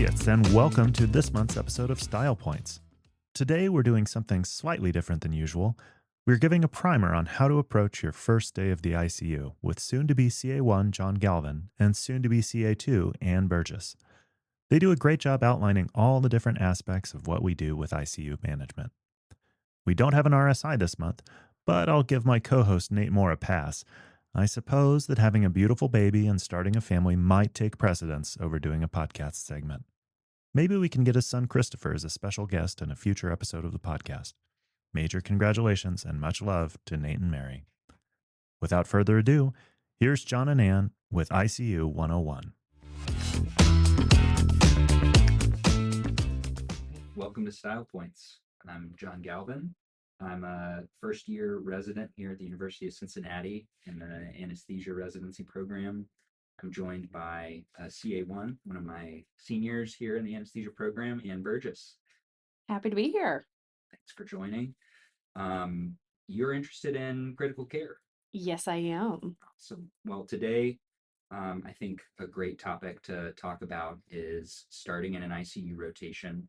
Associates, and welcome to this month's episode of Style Points. Today, we're doing something slightly different than usual. We're giving a primer on how to approach your first day of the ICU with soon-to-be CA-1 John Galvin and soon-to-be CA-2 Anne Burgess. They do a great job outlining all the different aspects of what we do with ICU management. We don't have an RSI this month, but I'll give my co-host Nate Moore a pass. I suppose that having a beautiful baby and starting a family might take precedence over doing a podcast segment. Maybe we can get his son Christopher as a special guest in a future episode of the podcast. Major congratulations and much love to Nate and Mary. Without further ado, here's John and Ann with ICU 101. Welcome to Style Points. I'm John Galvin. I'm a first-year resident here at the University of Cincinnati in the anesthesia residency program. I'm joined by CA-1, one of my seniors here in the anesthesia program, Anne Burgess. Happy to be here. Thanks for joining. You're interested in critical care. Yes, I am. So, well, today, I think a great topic to talk about is starting in an ICU rotation.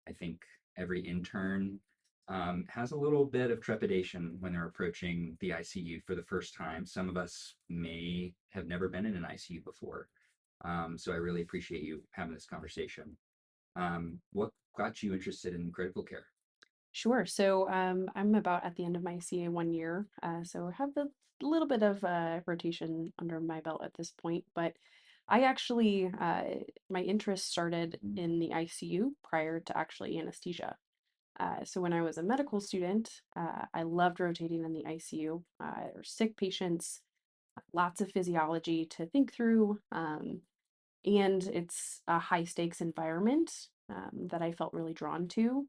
I think every intern has a little bit of trepidation when they're approaching the ICU for the first time. Some of us may have never been in an ICU before. So I really appreciate you having this conversation. What got you interested in critical care? Sure. So I'm about at the end of my CA-1 year. So I have a little bit of rotation under my belt at this point. But I actually, my interest started in the ICU prior to actually anesthesia. So when I was a medical student, I loved rotating in the ICU. There were sick patients, lots of physiology to think through, and it's a high stakes environment that I felt really drawn to.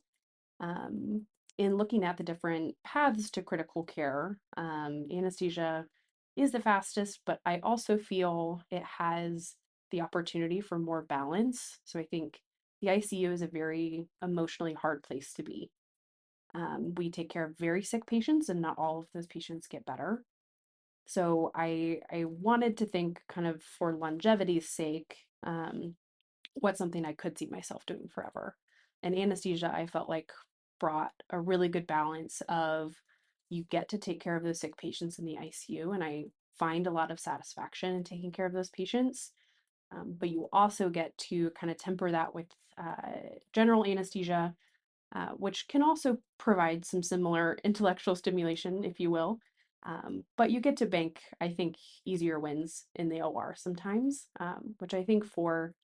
In looking at the different paths to critical care, anesthesia is the fastest, but I also feel it has the opportunity for more balance. So I think the ICU is a very emotionally hard place to be. We take care of very sick patients, and not all of those patients get better. So I wanted to think, kind of for longevity's sake, what's something I could see myself doing forever. And anesthesia, I felt like, brought a really good balance of, you get to take care of those sick patients in the ICU, and I find a lot of satisfaction in taking care of those patients. But you also get to kind of temper that with general anesthesia, which can also provide some similar intellectual stimulation, if you will. But you get to bank, I think, easier wins in the OR sometimes, which I think for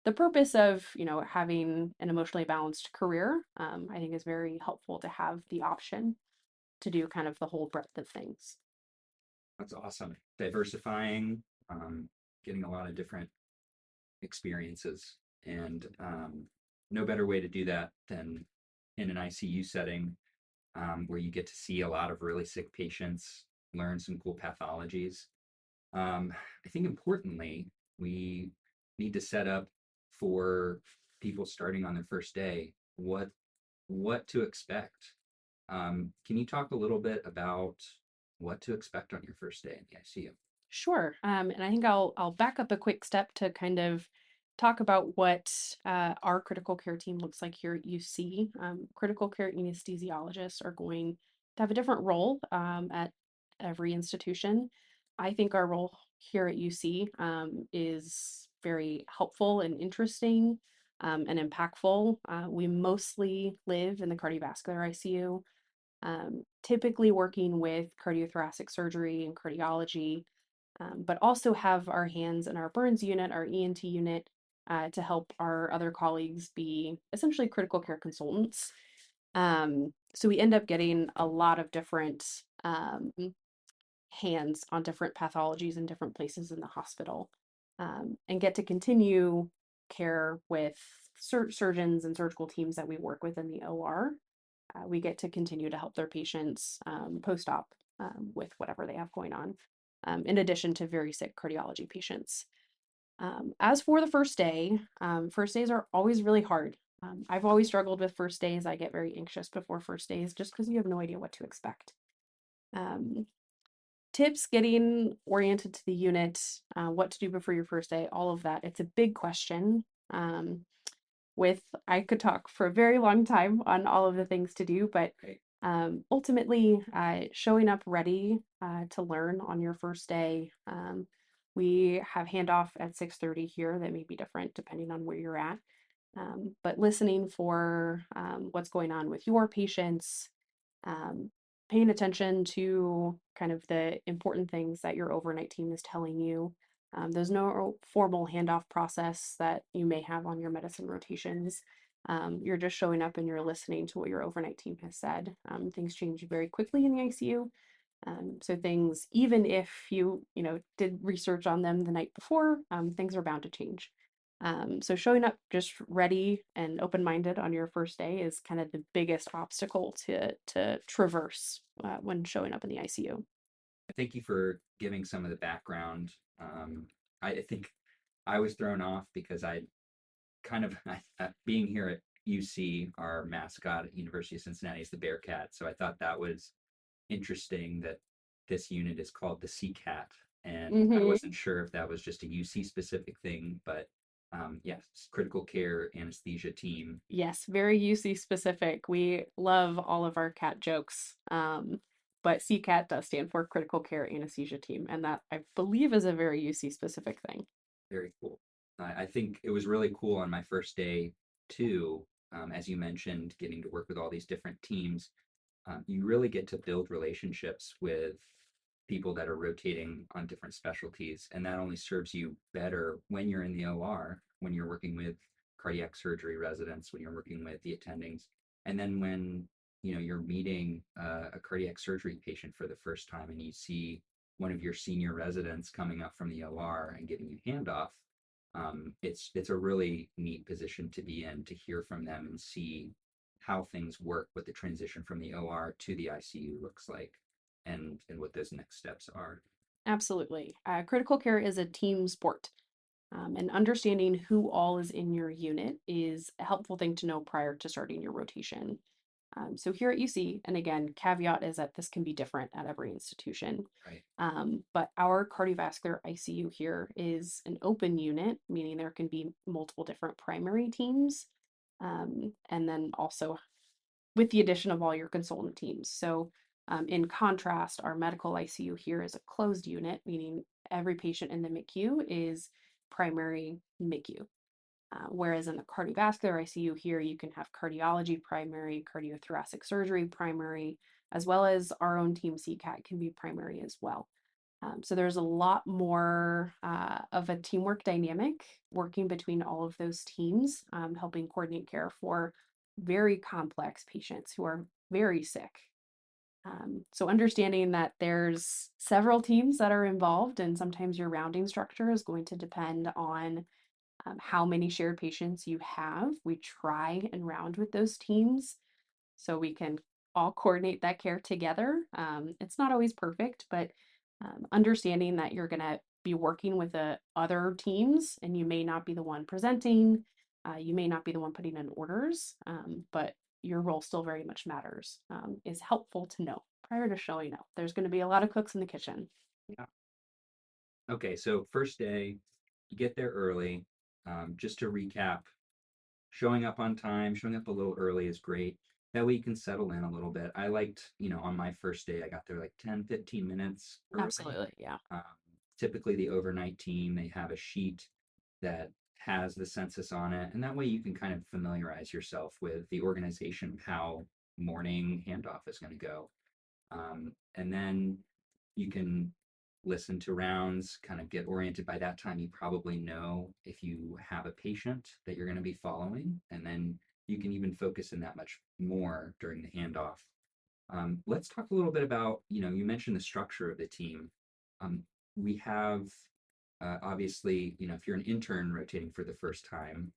the purpose of, having an emotionally balanced career, I think is very helpful to have the option to do kind of the whole breadth of things. That's awesome. Diversifying, getting a lot of different experiences, and no better way to do that than in an ICU setting, where you get to see a lot of really sick patients, learn some cool pathologies. I think importantly, we need to set up for people starting on their first day what to expect. Can you talk a little bit about what to expect on your first day in the ICU? Sure. And I think I'll back up a quick step to kind of talk about what our critical care team looks like here at UC. Critical care anesthesiologists are going to have a different role at every institution. I think our role here at UC is very helpful and interesting and impactful. We mostly live in the cardiovascular ICU, typically working with cardiothoracic surgery and cardiology, but also have our hands in our burns unit, our ENT unit, to help our other colleagues be essentially critical care consultants. So we end up getting a lot of different hands on different pathologies in different places in the hospital, and get to continue care with surgeons and surgical teams that we work with in the OR. We get to continue to help their patients post-op with whatever they have going on, in addition to very sick cardiology patients. As for the first day, first days are always really hard. I've always struggled with first days. I get very anxious before first days just because you have no idea what to expect. Tips getting oriented to the unit, what to do before your first day, all of that. It's a big question. I could talk for a very long time on all of the things to do, but Right. ultimately, showing up ready to learn on your first day. We have handoff at 6:30 here that may be different depending on where you're at. But listening for what's going on with your patients, um, paying attention to kind of the important things that your overnight team is telling you. There's no formal handoff process that you may have on your medicine rotations. You're just showing up and you're listening to what your overnight team has said. Things change very quickly in the ICU. So things, even if you did research on them the night before, things are bound to change. So showing up just ready and open-minded on your first day is kind of the biggest obstacle to traverse when showing up in the ICU. Thank you for giving some of the background. I think I was thrown off because I kind of being here at UC, our mascot at University of Cincinnati is the Bearcat. So I thought that was interesting that this unit is called the CCAT, and I wasn't sure if that was just a UC specific thing, but yes, critical care anesthesia team. Yes, very UC specific. We love all of our cat jokes. But CCAT does stand for Critical Care Anesthesia Team, and that I believe is a very UC specific thing. Very cool. I think it was really cool on my first day too. As you mentioned, getting to work with all these different teams, you really get to build relationships with people that are rotating on different specialties, and that only serves you better when you're in the OR, when you're working with cardiac surgery residents, when you're working with the attendings, and then when you're meeting a cardiac surgery patient for the first time, and you see one of your senior residents coming up from the OR and giving you handoff. It's a really neat position to be in, to hear from them and see how things work, what the transition from the OR to the ICU looks like, and what those next steps are. Absolutely. Critical care is a team sport. And understanding who all is in your unit is a helpful thing to know prior to starting your rotation. So here at UC, and again, caveat is that this can be different at every institution. Right. But our cardiovascular ICU here is an open unit, meaning there can be multiple different primary teams, and then also with the addition of all your consultant teams. So in contrast, our medical ICU here is a closed unit, meaning every patient in the MICU is primary MICU. Whereas in the cardiovascular ICU here, you can have cardiology primary, cardiothoracic surgery primary, as well as our own team CCAT can be primary as well. So there's a lot more of a teamwork dynamic working between all of those teams, helping coordinate care for very complex patients who are very sick. So understanding that there's several teams that are involved, and sometimes your rounding structure is going to depend on how many shared patients you have. We try and round with those teams so we can all coordinate that care together. It's not always perfect, but understanding that you're going to be working with other teams and you may not be the one presenting, you may not be the one putting in orders, but your role still very much matters, is helpful to know prior to showing up. There's going to be a lot of cooks in the kitchen. Yeah. Okay, so first day, you get there early. Just to recap, showing up on time, showing up a little early is great. That way you can settle in a little bit. I liked, on my first day, I got there like 10, 15 minutes early. Absolutely, yeah. Typically, the overnight team, they have a sheet that has the census on it. And that way you can kind of familiarize yourself with the organization of how morning handoff is going to go. And then you can listen to rounds, kind of get oriented. By that time, you probably know if you have a patient that you're going to be following, and then you can even focus in that much more during the handoff. Let's talk a little bit about, you mentioned the structure of the team. We have, obviously, if you're an intern rotating for the first time,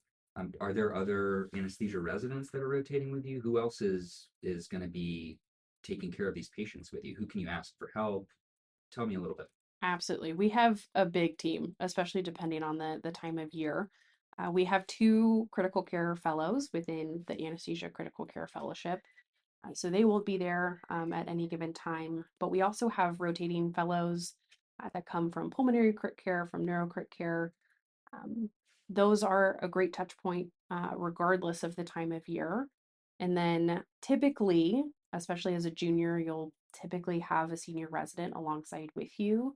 are there other anesthesia residents that are rotating with you? Who else is going to be taking care of these patients with you? Who can you ask for help? Tell me a little bit. Absolutely. We have a big team, especially depending on the time of year. We have 2 critical care fellows within the Anesthesia Critical Care Fellowship. So they will be there at any given time. But we also have rotating fellows that come from pulmonary crit care, from neuro crit care. those are a great touch point, regardless of the time of year. And then typically, especially as a junior, you'll typically have a senior resident alongside with you.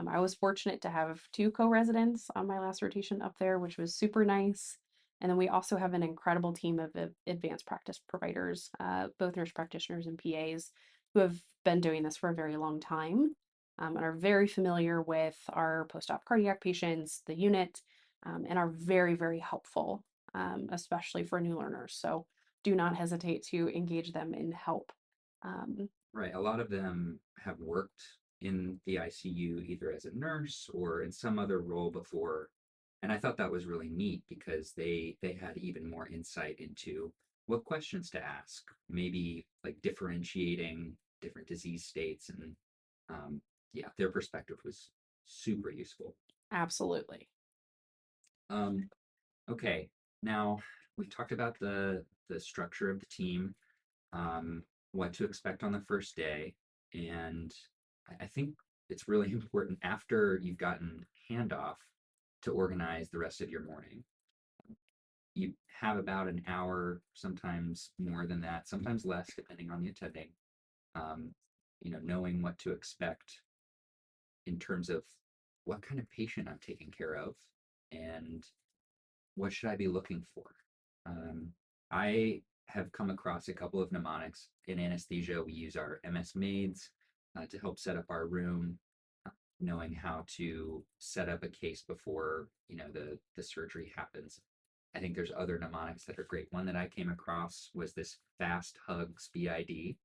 I was fortunate to have two co-residents on my last rotation up there, which was super nice. And then we also have an incredible team of advanced practice providers, both nurse practitioners and PAs, who have been doing this for a very long time, and are very familiar with our post-op cardiac patients, the unit, and are very, very helpful, especially for new learners. So do not hesitate to engage them in help. Um, Right. A lot of them have worked in the ICU either as a nurse or in some other role before. And I thought that was really neat because they had even more insight into what questions to ask, maybe like differentiating different disease states. And yeah, their perspective was super useful. Absolutely. Um, okay. Now we've talked about the structure of the team, um, what to expect on the first day. And I think it's really important after you've gotten handoff to organize the rest of your morning. You have about an hour, sometimes more than that, sometimes less, depending on the attending. Um, knowing what to expect in terms of what kind of patient I'm taking care of and what should I be looking for? I have come across a couple of mnemonics in anesthesia. We use our MS maids to help set up our room, knowing how to set up a case before the surgery happens. I think there's other mnemonics that are great. One that I came across was this fast hugs BID,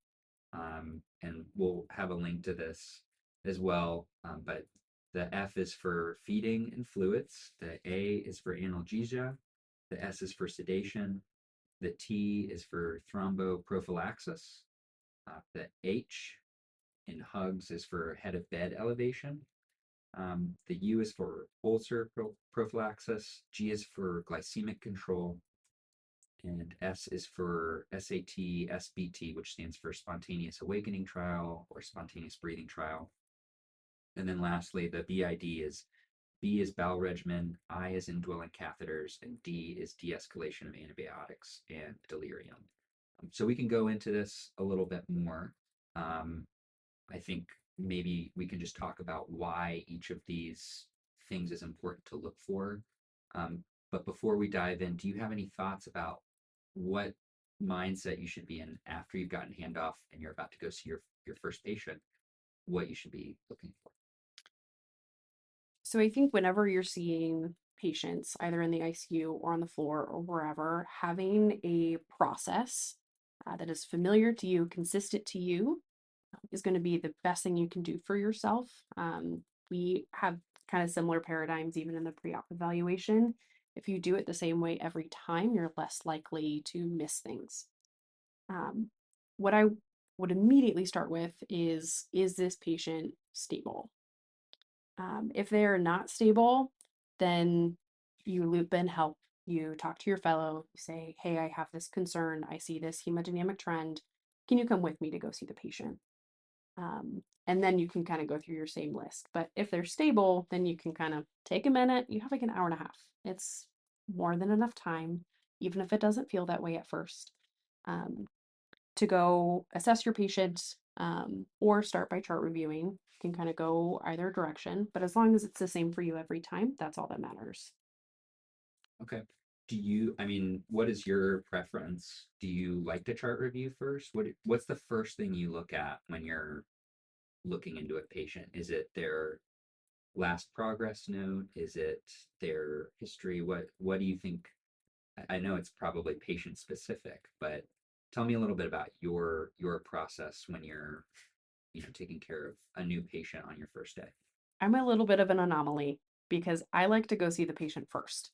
and we'll have a link to this as well. But the F is for feeding and fluids. The A is for analgesia. The S is for sedation. The T is for thromboprophylaxis. The H in hugs is for head of bed elevation. The U is for ulcer prophylaxis. G is for glycemic control. And S is for SAT SBT, which stands for spontaneous awakening trial or spontaneous breathing trial. And then lastly, the BID is B is bowel regimen, I is indwelling catheters, and D is de-escalation of antibiotics and delirium. So we can go into this a little bit more. I think maybe we can just talk about why each of these things is important to look for. But before we dive in, do you have any thoughts about what mindset you should be in after you've gotten handoff and you're about to go see your first patient, what you should be looking for? So I think whenever you're seeing patients, either in the ICU or on the floor or wherever, having a process that is familiar to you, consistent to you, is going to be the best thing you can do for yourself. We have kind of similar paradigms even in the pre-op evaluation. If you do it the same way every time, you're less likely to miss things. What I would immediately start with is this patient stable? If they're not stable, then you loop in help. You talk to your fellow, you say, hey, I have this concern. I see this hemodynamic trend. Can you come with me to go see the patient? And then you can kind of go through your same list. But if they're stable, then you can kind of take a minute. You have like an hour and a half. It's more than enough time, even if it doesn't feel that way at first, um, to go assess your patient, or start by chart reviewing. You can kind of go either direction, but as long as it's the same for you every time, that's all that matters. Okay. What is your preference? Do you like to chart review first? What's the first thing you look at when you're looking into a patient? Is it their last progress note? Is it their history? What do you think? I know it's probably patient specific, but tell me a little bit about your process when you're, taking care of a new patient on your first day. I'm a little bit of an anomaly because I like to go see the patient first.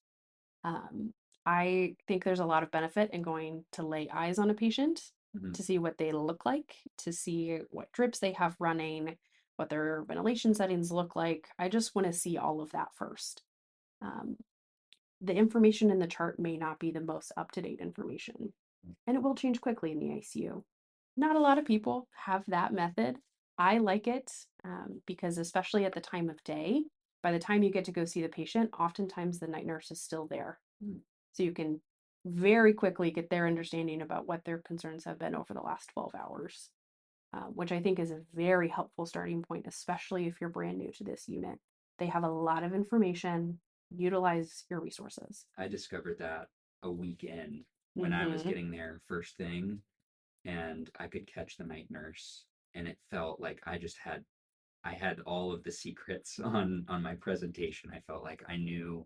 Um, I think there's a lot of benefit in going to lay eyes on a patient Mhm. to see what they look like, to see what drips they have running, what their ventilation settings look like. I just want to see all of that first. Um, the information in the chart may not be the most up-to-date information, and it will change quickly in the ICU. Not a lot of people have that method. I like it, because especially at the time of day, by the time you get to go see the patient, oftentimes the night nurse is still there. Mm. So you can very quickly get their understanding about what their concerns have been over the last 12 hours, which I think is a very helpful starting point, especially if you're brand new to this unit. They have a lot of information. Utilize your resources. I discovered that a week in when I was Mm-hmm. getting there first thing, and I could catch the night nurse, and it felt like I had all of the secrets on my presentation. I felt like I knew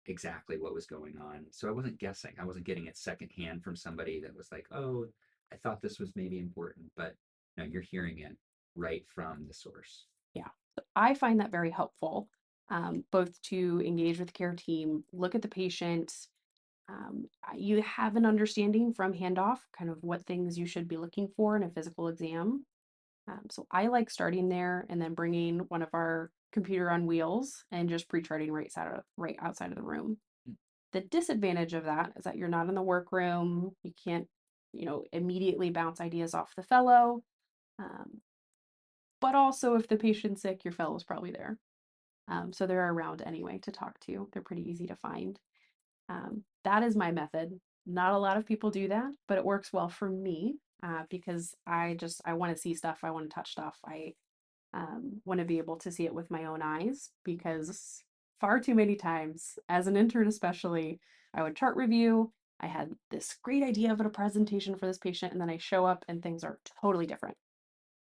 exactly what was going on. So I wasn't guessing. I wasn't getting it secondhand from somebody that was like, "Oh, I thought this was maybe important," but no, you're hearing it right from the source. Yeah, I find that very helpful, both to engage with the care team, look at the patient. You have an understanding from handoff, kind of what things you should be looking for in a physical exam. So I like starting there and then bringing one of our computer on wheels and just pre-charting right outside of the room. Mm. The disadvantage of that is that you're not in the workroom. You can't, immediately bounce ideas off the fellow. Um, but also, if the patient's sick, your fellow's probably there. So they're around anyway to talk to. They're pretty easy to find. That is my method. Not a lot of people do that, but it works well for me because I want to see stuff. I want to touch stuff. I want to be able to see it with my own eyes because far too many times, as an intern especially, I would chart review. I had this great idea of a presentation for this patient, and then I show up and things are totally different.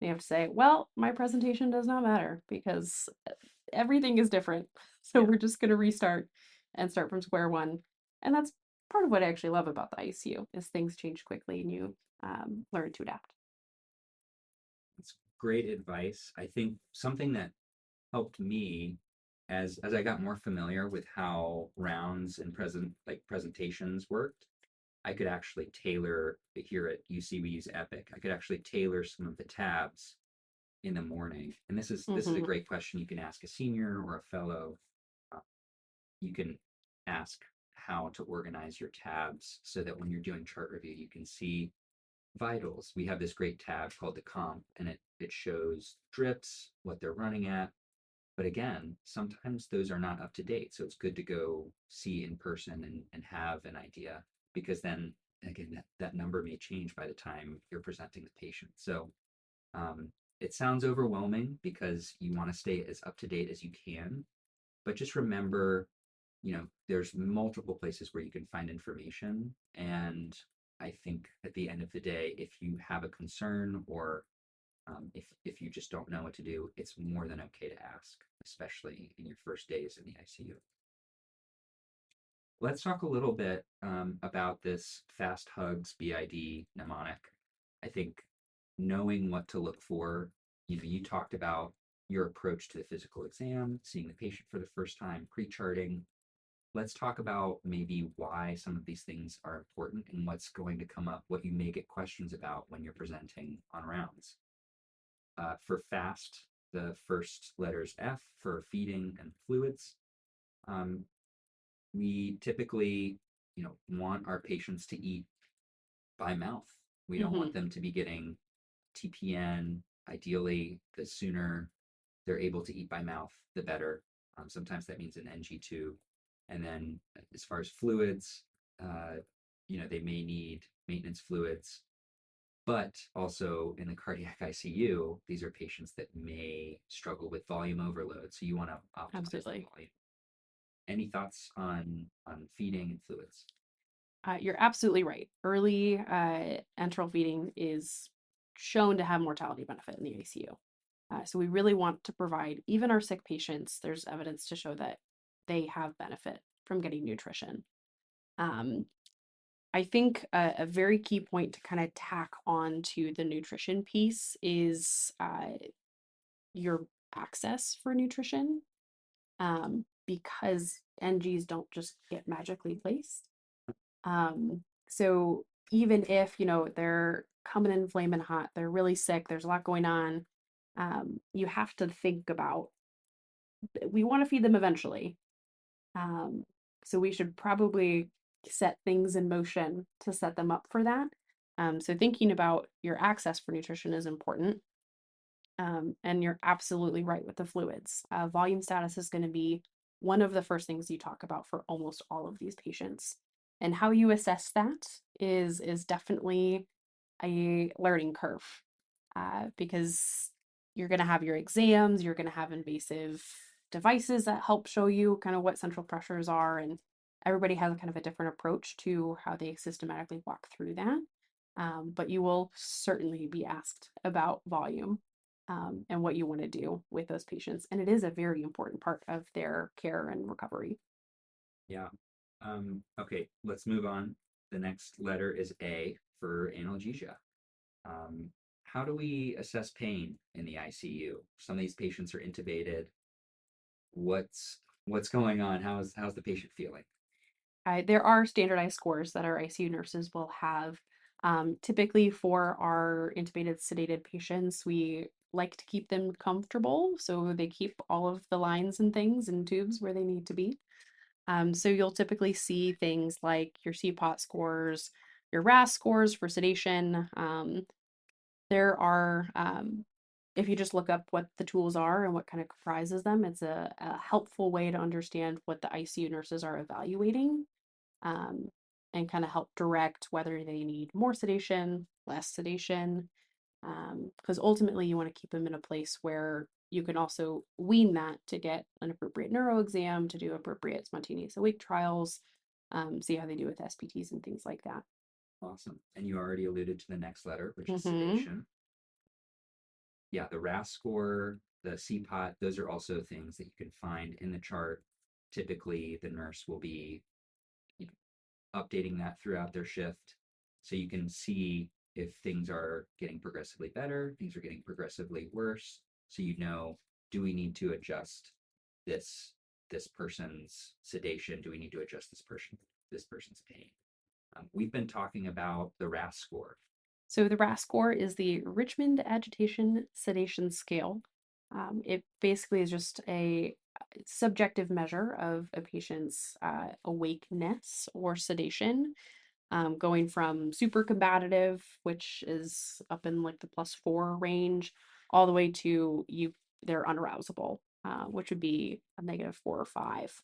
You have to say, well, my presentation does not matter because everything is different. So Yeah. we're just going to restart and start from square one. And that's part of what I actually love about the ICU is things change quickly and you learn to adapt. It's great advice. I think something that helped me as I got more familiar with how rounds and presentations worked, I could actually tailor here at UC we use Epic. I could actually tailor some of the tabs in the morning. And this is a Mm-hmm. great question you can ask a senior or a fellow. Uh, you can ask how to organize your tabs so that when you're doing chart review, you can see vitals. We have this great tab called the comp, and it shows drips, what they're running at. But again, sometimes those are not up to date. So it's good to go see in person and have an idea because then again, that number may change by the time you're presenting the patient. So um, it sounds overwhelming because you want to stay as up to date as you can, but just remember, there's multiple places where you can find information. And I think at the end of the day, if you have a concern or if you just don't know what to do, it's more than okay to ask, especially in your first days in the ICU. Let's talk a little bit about this fast hugs BID mnemonic. I think knowing what to look for, you talked about your approach to the physical exam, seeing the patient for the first time, pre-charting. Let's talk about maybe why some of these things are important and what's going to come up, what you may get questions about when you're presenting on rounds. For fast, the first letters F for feeding and fluids. Um, we typically, want our patients to eat by mouth. We don't Mm-hmm. want them to be getting TPN. Ideally, the sooner they're able to eat by mouth, the better. Sometimes that means an NG tube. And then as far as fluids, they may need maintenance fluids, but also in the cardiac ICU, these are patients that may struggle with volume overload. So you want to optimize the Absolutely. volume. Any thoughts on feeding and fluids? You're absolutely right. Early enteral feeding is shown to have mortality benefit in the ICU. So we really want to provide, even our sick patients, there's evidence to show that they have benefit from getting nutrition. Um, I think a very key point to kind of tack on to the nutrition piece is your access for nutrition because NGs don't just get magically placed. So even if, they're coming in flaming hot, they're really sick, there's a lot going on, you have to think about, we want to feed them eventually. So we should probably set things in motion to set them up for that. So thinking about your access for nutrition is important. And you're absolutely right with the fluids. Volume status is going to be one of the first things you talk about for almost all of these patients. And how you assess that is definitely a learning curve, because you're going to have your exams, you're going to have invasive devices that help show you kind of what central pressures are, and everybody has kind of a different approach to how they systematically walk through that. But you will certainly be asked about volume, and what you want to do with those patients. And it is a very important part of their care and recovery. Yeah. Okay, let's move on. The next letter is A for analgesia. Um, how do we assess pain in the ICU? Some of these patients are intubated. What's going on? How's the patient feeling? There are standardized scores that our ICU nurses will have. Typically, for our intubated, sedated patients, we like to keep them comfortable, so they keep all of the lines and things and tubes where they need to be. So you'll typically see things like your CPOT scores, your RAS scores for sedation. There are, if you just look up what the tools are and what kind of comprises them, it's a helpful way to understand what the ICU nurses are evaluating, um, and kind of help direct whether they need more sedation, less sedation, because ultimately you want to keep them in a place where you can also wean that to get an appropriate neuro exam, to do appropriate spontaneous awake trials, see how they do with SPTs and things like that. Awesome. And you already alluded to the next letter, which is Hmm. sedation. Yeah, the RAS score, the CPOT, those are also things that you can find in the chart. Typically, the nurse will be, you know, updating that throughout their shift. So you can see if things are getting progressively better, things are getting progressively worse. So you know, do we need to adjust this this person's sedation? Do we need to adjust this person's pain? We've been talking about the RAS score. So the RAS score is the Richmond Agitation Sedation Scale. It basically is just a subjective measure of a patient's awakeness or sedation, going from super combative, which is up in like the +4 range, all the way to they're unarousable, which would be a -4 or 5,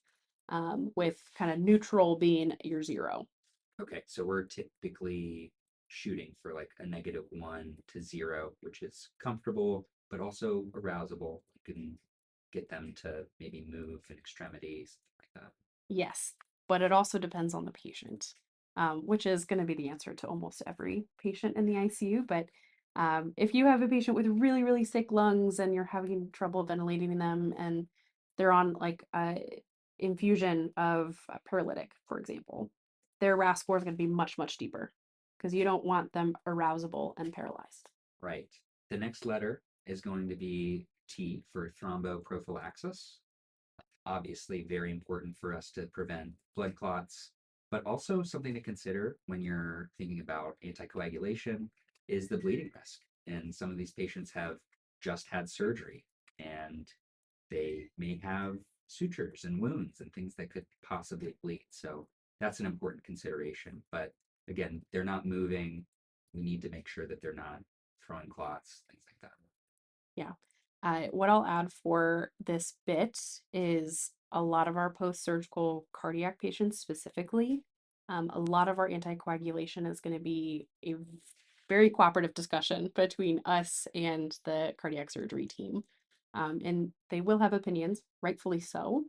with kind of neutral being your 0. Okay, so we're typically shooting for like a -1 to 0, which is comfortable, but also arousable. You can get them to maybe move in extremities, like that. Yes, but it also depends on the patient, which is going to be the answer to almost every patient in the ICU. But if you have a patient with really, really sick lungs and you're having trouble ventilating them, and they're on like a infusion of a paralytic, for example, their RAS score is going to be much, much deeper because you don't want them arousable and paralyzed. Right. The next letter is going to be T for thromboprophylaxis. Obviously, very important for us to prevent blood clots, but also something to consider when you're thinking about anticoagulation is the bleeding risk. And some of these patients have just had surgery and they may have sutures and wounds and things that could possibly bleed. So that's an important consideration. But again, they're not moving. We need to make sure that they're not throwing clots, things like that. Yeah. What I'll add for this bit is a lot of our post-surgical cardiac patients specifically, a lot of our anticoagulation is going to be a very cooperative discussion between us and the cardiac surgery team. And they will have opinions, rightfully so,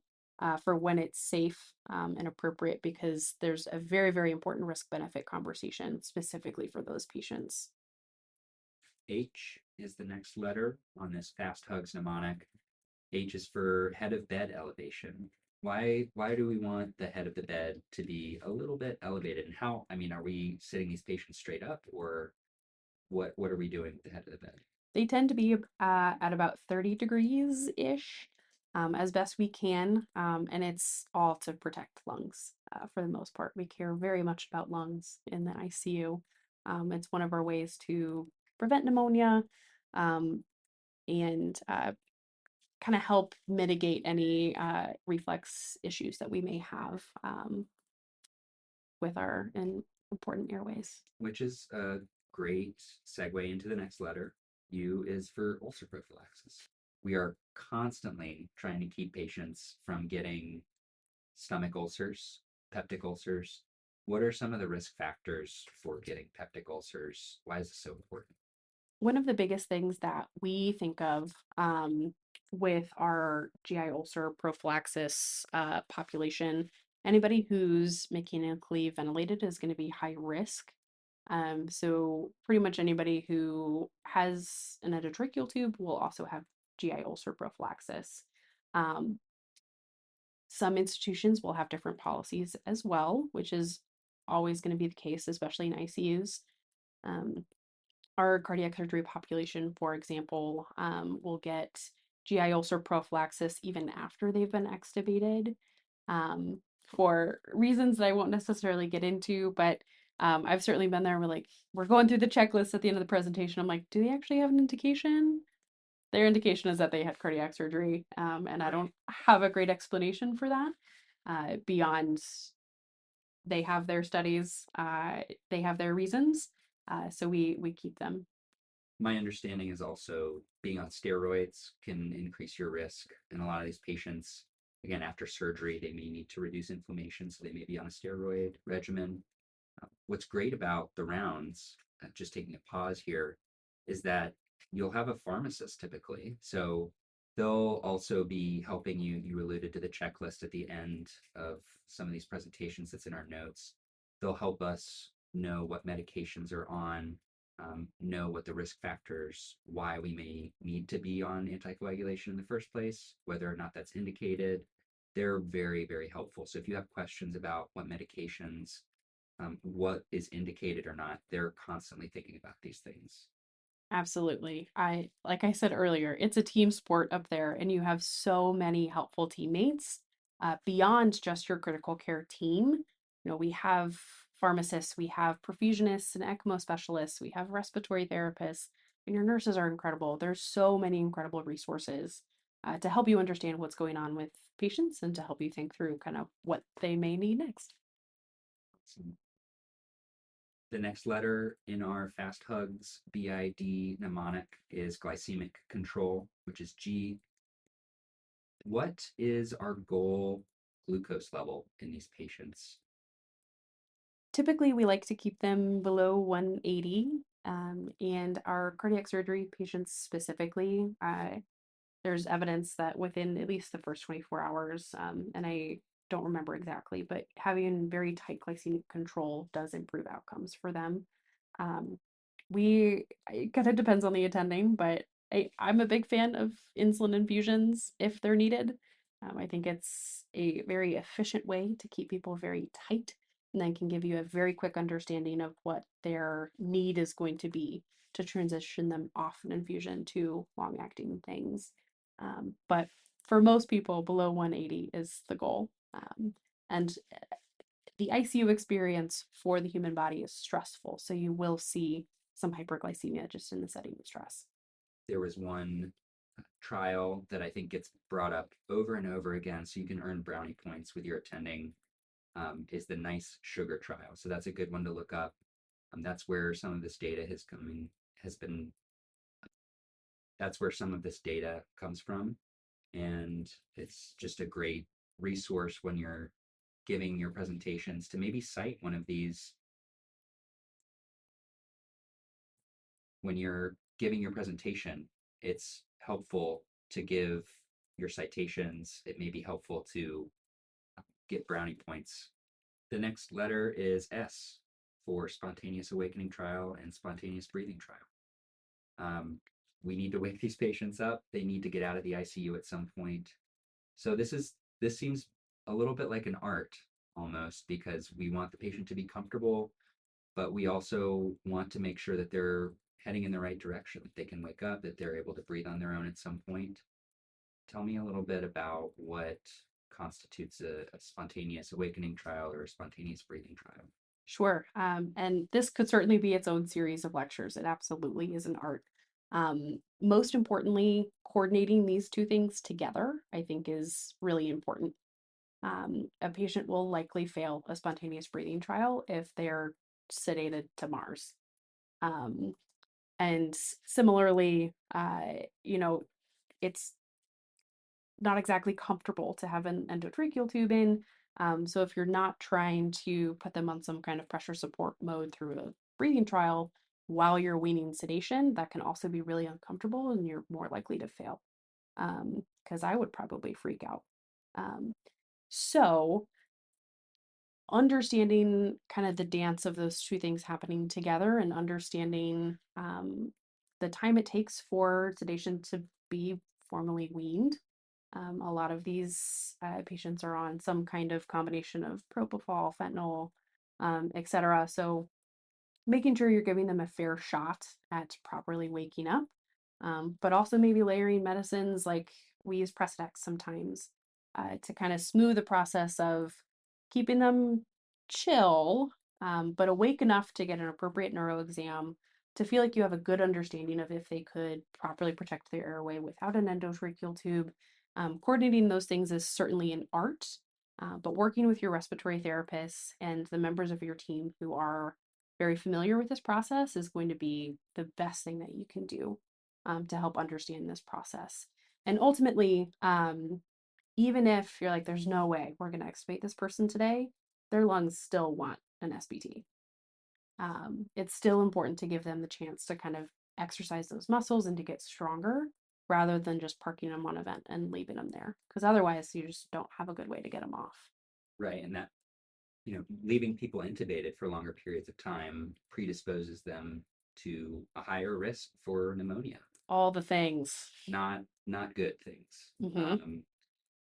for when it's safe, and appropriate, because there's a very, very important risk-benefit conversation specifically for those patients. H is the next letter on this fast hugs mnemonic. H is for head of bed elevation. Why do we want the head of the bed to be a little bit elevated? And how, I mean, are we sitting these patients straight up or what are we doing with the head of the bed? They tend to be at about 30 degrees ish, as best we can. And it's all to protect lungs, for the most part. We care very much about lungs in the ICU. It's one of our ways to prevent pneumonia, and kind of help mitigate any reflex issues that we may have, with our important airways. Which is a great segue into the next letter. U is for ulcer prophylaxis. We are constantly trying to keep patients from getting stomach ulcers, peptic ulcers. What are some of the risk factors for getting peptic ulcers? Why is this so important? One of the biggest things that we think of with our GI ulcer prophylaxis population, anybody who's mechanically ventilated is going to be high risk. So pretty much anybody who has an endotracheal tube will also have GI ulcer prophylaxis. Um, some institutions will have different policies as well, which is always going to be the case, especially in ICUs. Um, our cardiac surgery population, for example, will get GI ulcer prophylaxis even after they've been extubated for reasons that I won't necessarily get into, but I've certainly been there. We're going through the checklist at the end of the presentation. I'm like, do they actually have an indication? Their indication is that they had cardiac surgery, and I don't have a great explanation for that beyond they have their studies, they have their reasons, so we keep them. My understanding is also being on steroids can increase your risk. And a lot of these patients, again, after surgery, they may need to reduce inflammation, so they may be on a steroid regimen. What's great about the rounds, just taking a pause here, is that you'll have a pharmacist typically. So they'll also be helping you. You alluded to the checklist at the end of some of these presentations that's in our notes. They'll help us know what medications are on, know what the risk factors, why we may need to be on anticoagulation in the first place, whether or not that's indicated. They're very, very helpful. So if you have questions about what medications, what is indicated or not, they're constantly thinking about these things. Absolutely. Like I said earlier, it's a team sport up there, and you have so many helpful teammates beyond just your critical care team. We have pharmacists, we have perfusionists and ECMO specialists, we have respiratory therapists, and your nurses are incredible. There's so many incredible resources to help you understand what's going on with patients and to help you think through kind of what they may need next. So the next letter in our fast hugs BID mnemonic is glycemic control, which is G. What is our goal glucose level in these patients? Typically, we like to keep them below 180. And our cardiac surgery patients specifically, there's evidence that within at least the first 24 hours, and I don't remember exactly, but having very tight glycemic control does improve outcomes for them. Um, it kind of depends on the attending, but I'm a big fan of insulin infusions if they're needed. I think it's a very efficient way to keep people very tight and then can give you a very quick understanding of what their need is going to be to transition them off an infusion to long acting things. But for most people, below 180 is the goal. And the ICU experience for the human body is stressful. So you will see some hyperglycemia just in the setting of stress. There was one trial that I think gets brought up over and over again, so you can earn brownie points with your attending, is the NICE sugar trial. So that's a good one to look up. That's where some of this data has been, that's where some of this data comes from. And it's just a great resource when you're giving your presentations to maybe cite one of these. When you're giving your presentation, it's helpful to give your citations. It may be helpful to get brownie points. The next letter is S for spontaneous awakening trial and spontaneous breathing trial. We need to wake these patients up. They need to get out of the ICU at some point. So this seems a little bit like an art almost, because we want the patient to be comfortable, but we also want to make sure that they're heading in the right direction, that they can wake up, that they're able to breathe on their own at some point. Tell me a little bit about what constitutes a spontaneous awakening trial or a spontaneous breathing trial. Sure. And this could certainly be its own series of lectures. It absolutely is an art. Most importantly, coordinating these two things together, I think, is really important. A patient will likely fail a spontaneous breathing trial if they're sedated to Mars. Um, And similarly, it's not exactly comfortable to have an endotracheal tube in. So if you're not trying to put them on some kind of pressure support mode through a breathing trial while you're weaning sedation, that can also be really uncomfortable and you're more likely to fail. Because I would probably freak out. So understanding kind of the dance of those two things happening together and understanding the time it takes for sedation to be formally weaned. A lot of these patients are on some kind of combination of propofol, fentanyl, etc. So making sure you're giving them a fair shot at properly waking up, but also maybe layering medicines like we use Precedex sometimes to kind of smooth the process of keeping them chill, but awake enough to get an appropriate neuro exam to feel like you have a good understanding of if they could properly protect their airway without an endotracheal tube. Coordinating those things is certainly an art, but working with your respiratory therapists and the members of your team who are very familiar with this process is going to be the best thing that you can do to help understand this process. And ultimately, even if you're like, there's no way we're going to extubate this person today, their lungs still want an SBT. It's still important to give them the chance to kind of exercise those muscles and to get stronger rather than just parking them on a vent and leaving them there. Because otherwise, you just don't have a good way to get them off. Right. And that, leaving people intubated for longer periods of time predisposes them to a higher risk for pneumonia. All the things. Not good things. Mm-hmm.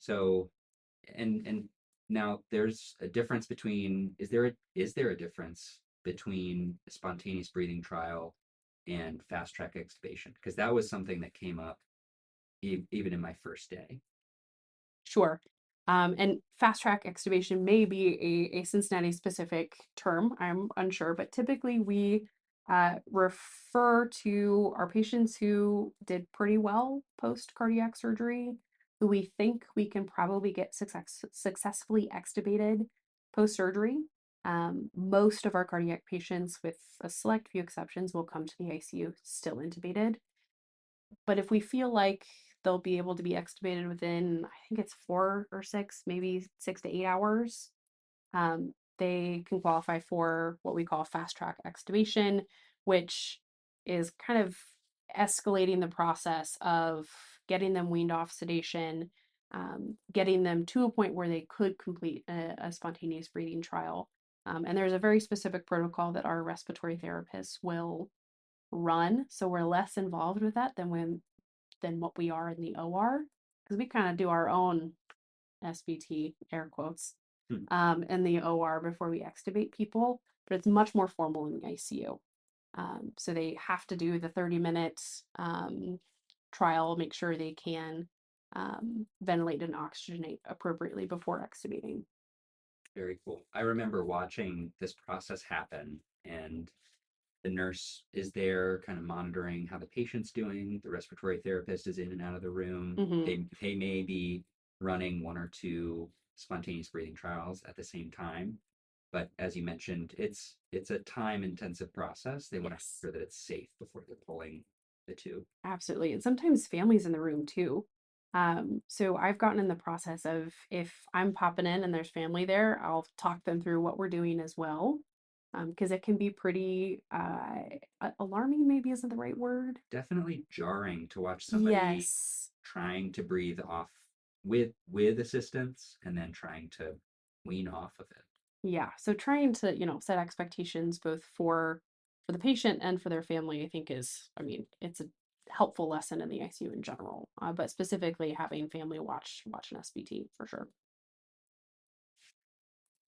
So, and now there's a difference between, is there a difference between a spontaneous breathing trial and fast track extubation? Because that was something that came up even in my first day. Sure. And fast track extubation may be a Cincinnati specific term. I'm unsure, but typically we refer to our patients who did pretty well post cardiac surgery, who we think we can probably get successfully extubated post surgery. Most of our cardiac patients, with a select few exceptions, will come to the ICU still intubated. But if we feel like they'll be able to be extubated within, I think it's 4 or 6, maybe 6 to 8 hours, they can qualify for what we call fast track extubation, which is kind of escalating the process of getting them weaned off sedation, getting them to a point where they could complete a spontaneous breathing trial. And there's a very specific protocol that our respiratory therapists will run, so we're less involved with that than what we are in the OR, because we kind of do our own SBT, air quotes, in the OR before we extubate people, but it's much more formal in the ICU. So they have to do the 30-minute trial, make sure they can ventilate and oxygenate appropriately before extubating. Very cool. I remember watching this process happen, and the nurse is there kind of monitoring how the patient's doing. The respiratory therapist is in and out of the room. Mm-hmm. They may be running 1 or 2 spontaneous breathing trials at the same time. But as you mentioned, it's a time intensive process. They want to make sure that it's safe before they're pulling the tube. Absolutely. And sometimes families in the room too. So I've gotten in the process of, if I'm popping in and there's family there, I'll talk them through what we're doing as well. Because it can be pretty alarming, maybe isn't the right word. Definitely jarring to watch somebody Yes. trying to breathe off with assistance and then trying to wean off of it. Yeah. So trying to, set expectations both for the patient and for their family, I think it's a helpful lesson in the ICU in general, but specifically having family watch an SBT for sure.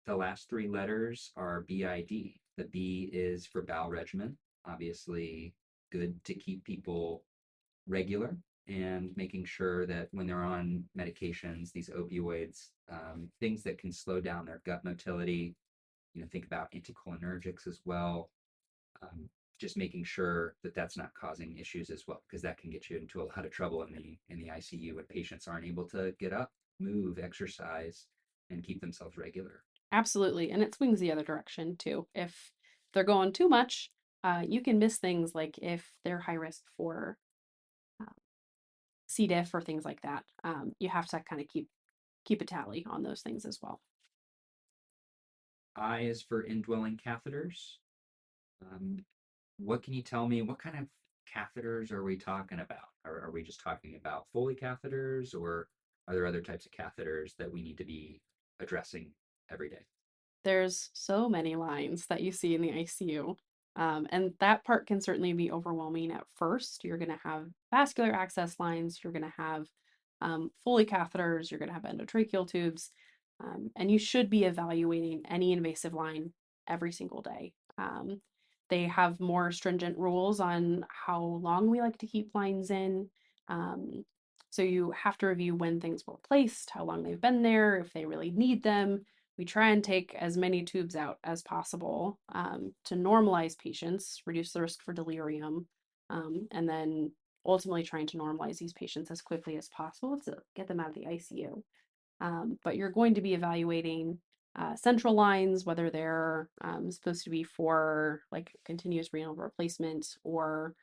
The last 3 letters are BID. The B is for bowel regimen. Obviously, good to keep people regular and making sure that when they're on medications, these opioids, things that can slow down their gut motility, think about anticholinergics as well. Just making sure that that's not causing issues as well, because that can get you into a lot of trouble in the ICU when patients aren't able to get up, move, exercise, and keep themselves regular. Absolutely. And it swings the other direction too. If they're going too much, You can miss things like if they're high risk for uh, C. diff or things like that. You have to kind of keep a tally on those things as well. I is for indwelling catheters. Um, what can you tell me? What kind of catheters are we talking about? Are we just talking about Foley catheters, or are there other types of catheters that we need to be addressing every day? There's so many lines that you see in the ICU. And that part can certainly be overwhelming at first. You're going to have vascular access lines, you're going to have Foley catheters, you're going to have endotracheal tubes, and you should be evaluating any invasive line every single day. They have more stringent rules on how long we like to keep lines in. Um, so you have to review when things were placed, how long they've been there, if they really need them. We try and take as many tubes out as possible to normalize patients, reduce the risk for delirium, and then ultimately trying to normalize these patients as quickly as possible to get them out of the ICU. But you're going to be evaluating central lines, whether they're supposed to be for like continuous renal replacement or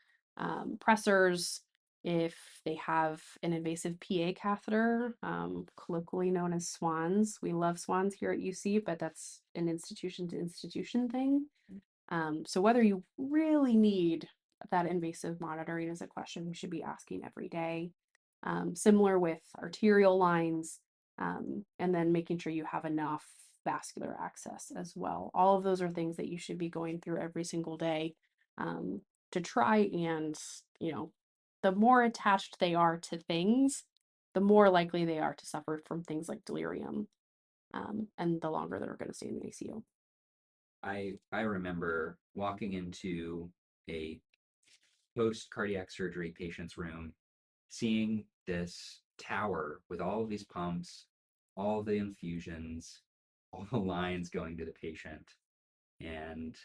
pressors. If they have an invasive PA catheter, colloquially known as swans. We love swans here at UC, but that's an institution to institution thing. So whether you really need that invasive monitoring is a question we should be asking every day. Similar with arterial lines, and then making sure you have enough vascular access as well. All of those are things that you should be going through every single day to try and, you know, the more attached they are to things, the more likely they are to suffer from things like delirium, and the longer they're going to stay in the ICU. I remember walking into a post cardiac surgery patient's room, seeing this tower with all of these pumps, all the infusions, all the lines going to the patient. And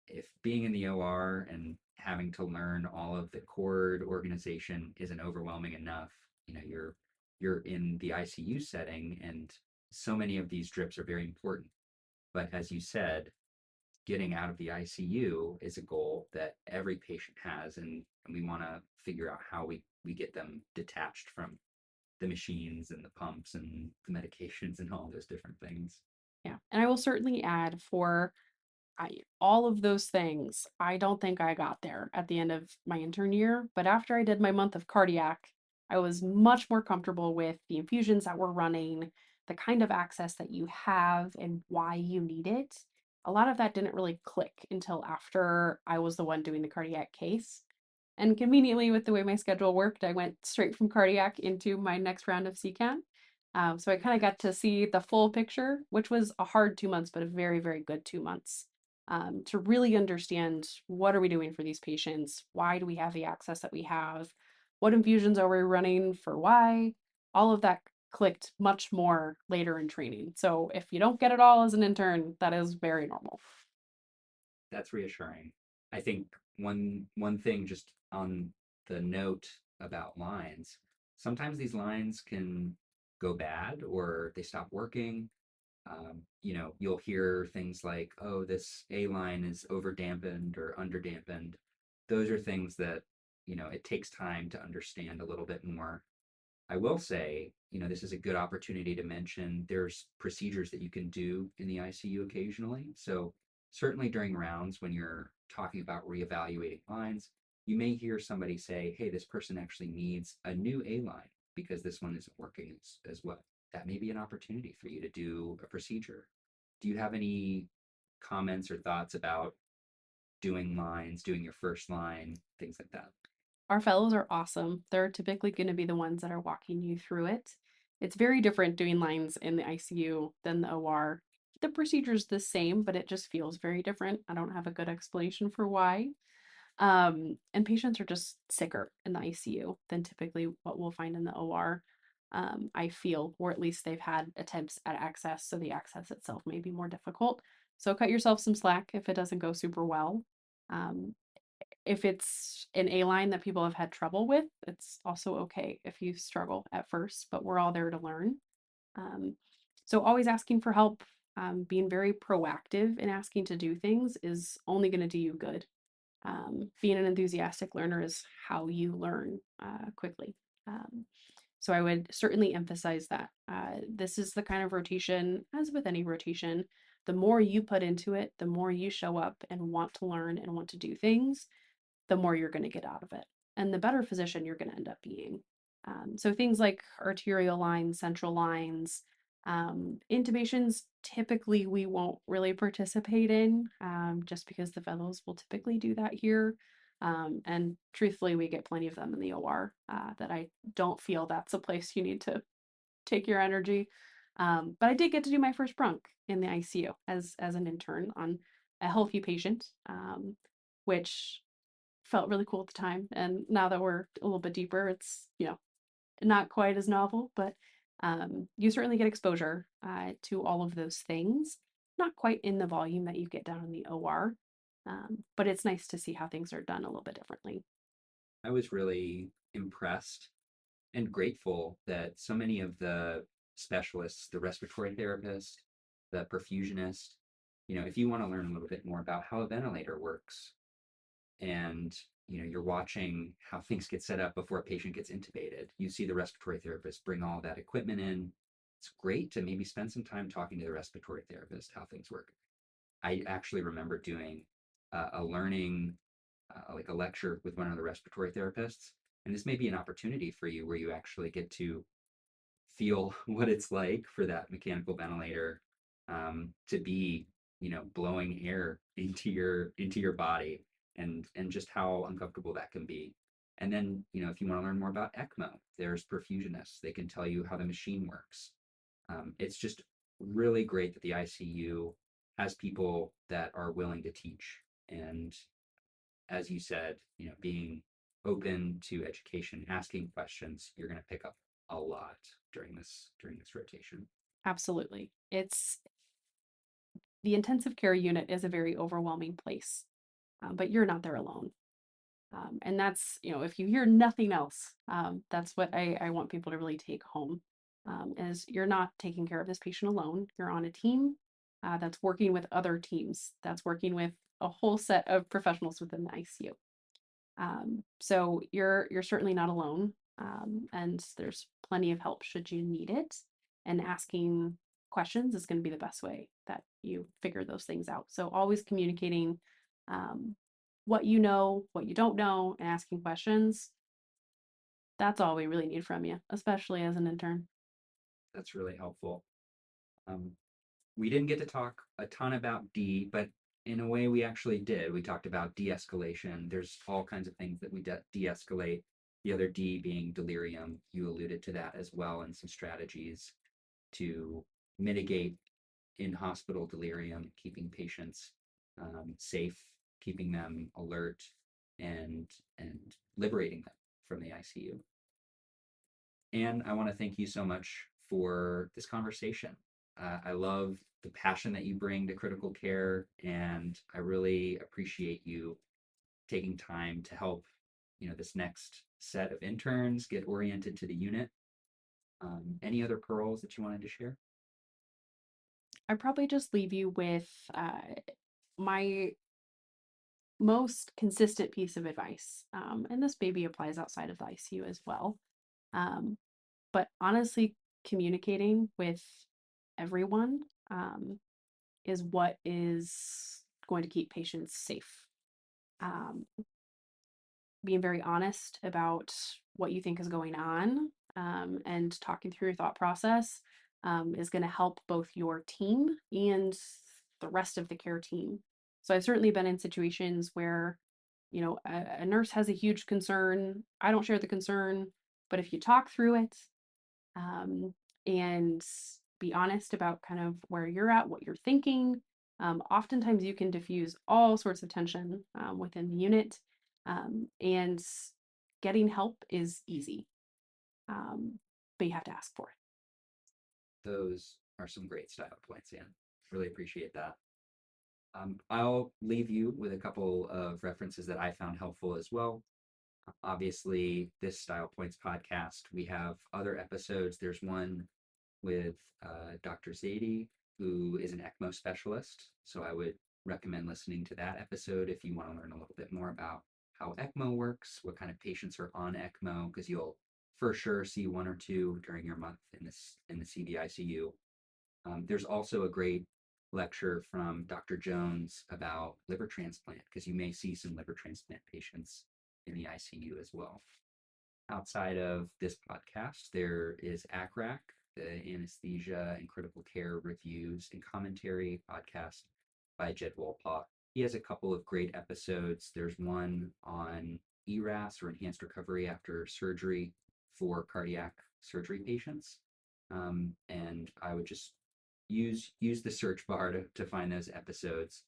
if being in the OR and having to learn all of the cord organization isn't overwhelming enough, you're in the ICU setting, and so many of these drips are very important. But as you said, getting out of the ICU is a goal that every patient has, and we want to figure out how we get them detached from the machines and the pumps and the medications and all those different things. Yeah, and I will certainly add for all of those things, I don't think I got there at the end of my intern year, but after I did my month of cardiac, I was much more comfortable with the infusions that we're running, the kind of access that you have, and why you need it. A lot of that didn't really click until after I was the one doing the cardiac case. And conveniently, with the way my schedule worked, I went straight from cardiac into my next round of CCAN. So I kind of got to see the full picture, which was a hard 2 months, but a very, very good 2 months to really understand what are we doing for these patients? Why do we have the access that we have? What infusions are we running for why? All of that clicked much more later in training. So if you don't get it all as an intern, that is very normal. That's reassuring. I think one thing just on the note about lines, sometimes these lines can go bad or they stop working. You'll hear things like, oh, this A line is over dampened or under dampened. Those are things that, it takes time to understand a little bit more. I will say, this is a good opportunity to mention there's procedures that you can do in the ICU occasionally. So certainly during rounds when you're talking about reevaluating lines, you may hear somebody say, hey, this person actually needs a new A line because this one isn't working as well. That may be an opportunity for you to do a procedure. Do you have any comments or thoughts about doing lines, doing your first line, things like that? Our fellows are awesome. They're typically going to be the ones that are walking you through it. It's very different doing lines in the ICU than the OR. The procedure's the same, but it just feels very different. I don't have a good explanation for why. And patients are just sicker in the ICU than typically what we'll find in the OR. I feel, or at least they've had attempts at access, so the access itself may be more difficult. So cut yourself some slack if it doesn't go super well. Um, if it's an A line that people have had trouble with, it's also okay if you struggle at first, but we're all there to learn. Um, so always asking for help, being very proactive in asking to do things is only going to do you good. Being an enthusiastic learner is how you learn quickly. So I would certainly emphasize that. This is the kind of rotation, as with any rotation, the more you put into it, the more you show up and want to learn and want to do things, the more you're going to get out of it. And the better physician you're going to end up being. So things like arterial lines, central lines, intubations, typically we won't really participate in just because the fellows will typically do that here. And truthfully, we get plenty of them in the OR that I don't feel that's a place you need to take your energy. But I did get to do my first bronch in the ICU as an intern on a healthy patient, which felt really cool at the time. And now that we're a little bit deeper, it's, not quite as novel, but you certainly get exposure to all of those things. Not quite in the volume that you get down in the OR, but it's nice to see how things are done a little bit differently. I was really impressed and grateful that so many of the specialists, the respiratory therapist, the perfusionist, if you want to learn a little bit more about how a ventilator works, and you're watching how things get set up before a patient gets intubated, you see the respiratory therapist bring all that equipment in. It's great to maybe spend some time talking to the respiratory therapist how things work. I actually remember doing a learning like a lecture with one of the respiratory therapists, and this may be an opportunity for you where you actually get to feel what it's like for that mechanical ventilator to be blowing air into your body, and just how uncomfortable that can be. And then if you want to learn more about ECMO, there's perfusionists. They can tell you how the machine works. It's just really great that the ICU has people that are willing to teach. And as you said, being open to education, asking questions, you're going to pick up a lot during this rotation. Absolutely. It's the intensive care unit is a very overwhelming place, but you're not there alone. And that's, if you hear nothing else, that's what I want people to really take home is you're not taking care of this patient alone. You're on a team that's working with other teams, that's working with a whole set of professionals within the ICU. So you're certainly not alone, and there's plenty of help should you need it. And asking questions is going to be the best way that you figure those things out. So always communicating what you know, what you don't know, and asking questions. That's all we really need from you, especially as an intern. That's really helpful. We didn't get to talk a ton about D, but in a way we actually did. We talked about de-escalation. There's all kinds of things that we de-escalate. The other D being delirium. You alluded to that as well, and some strategies to mitigate in-hospital delirium, keeping patients safe, keeping them alert, and liberating them from the ICU. And I want to thank you so much for this conversation. I love the passion that you bring to critical care, and I really appreciate you taking time to help this next set of interns get oriented to the unit. Any other pearls that you wanted to share? I'd probably just leave you with my most consistent piece of advice, and this maybe applies outside of the ICU as well. But honestly, communicating with everyone is what is going to keep patients safe. Um, Being very honest about what you think is going on and talking through your thought process is going to help both your team and the rest of the care team. So I've certainly been in situations where, a nurse has a huge concern. I don't share the concern, but if you talk through it um, and be honest about kind of where you're at, what you're thinking, oftentimes you can diffuse all sorts of tension within the unit. And getting help is easy, but you have to ask for it. Those are some great style points, Anne. Really appreciate that. I'll leave you with a couple of references that I found helpful as well. Obviously, this Style Points podcast, we have other episodes. There's one with Dr. Zaidi, who is an ECMO specialist. So I would recommend listening to that episode if you want to learn a little bit more about how ECMO works, what kind of patients are on ECMO, because you'll for sure see one or two during your month in the CVICU. There's also a great lecture from Dr. Jones about liver transplant, because you may see some liver transplant patients in the ICU as well. Outside of this podcast, there is ACRAC, the Anesthesia and Critical Care Reviews and Commentary podcast by Jed Wolpaw. He has a couple of great episodes. There's one on ERAS, or Enhanced Recovery After Surgery, for cardiac surgery patients. And I would just use the search bar to find those episodes.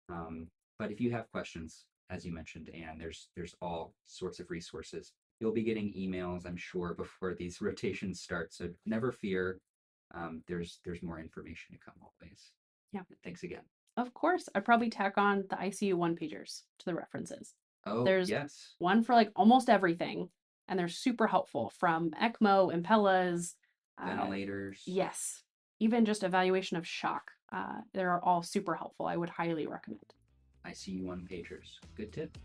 But if you have questions, as you mentioned, Anne, there's all sorts of resources. You'll be getting emails, I'm sure, before these rotations start. So never fear. There's more information to come always. Yeah. Thanks again. Of course, I'd probably tack on the ICU one-pagers to the references. Oh, There's yes. one for like almost everything, and they're super helpful, from ECMO, Impellas, Ventilators. yes, even just evaluation of shock. They're all super helpful. I would highly recommend. ICU one-pagers. Good tip.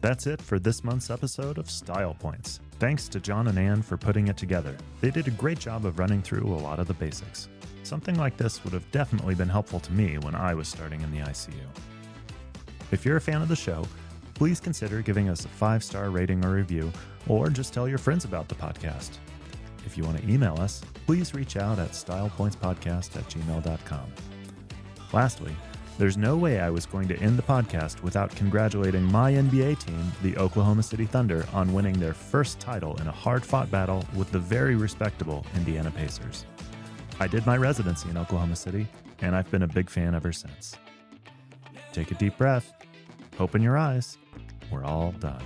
That's it for this month's episode of Style Points. Thanks to John and Anne for putting it together. They did a great job of running through a lot of the basics. Something like this would have definitely been helpful to me when I was starting in the ICU. If you're a fan of the show, please consider giving us a 5-star rating or review, or just tell your friends about the podcast. If you want to email us, please reach out at stylepointspodcast@gmail.com. Lastly, there's no way I was going to end the podcast without congratulating my NBA team, the Oklahoma City Thunder, on winning their first title in a hard-fought battle with the very respectable Indiana Pacers. I did my residency in Oklahoma City, and I've been a big fan ever since. Take a deep breath, open your eyes, we're all done.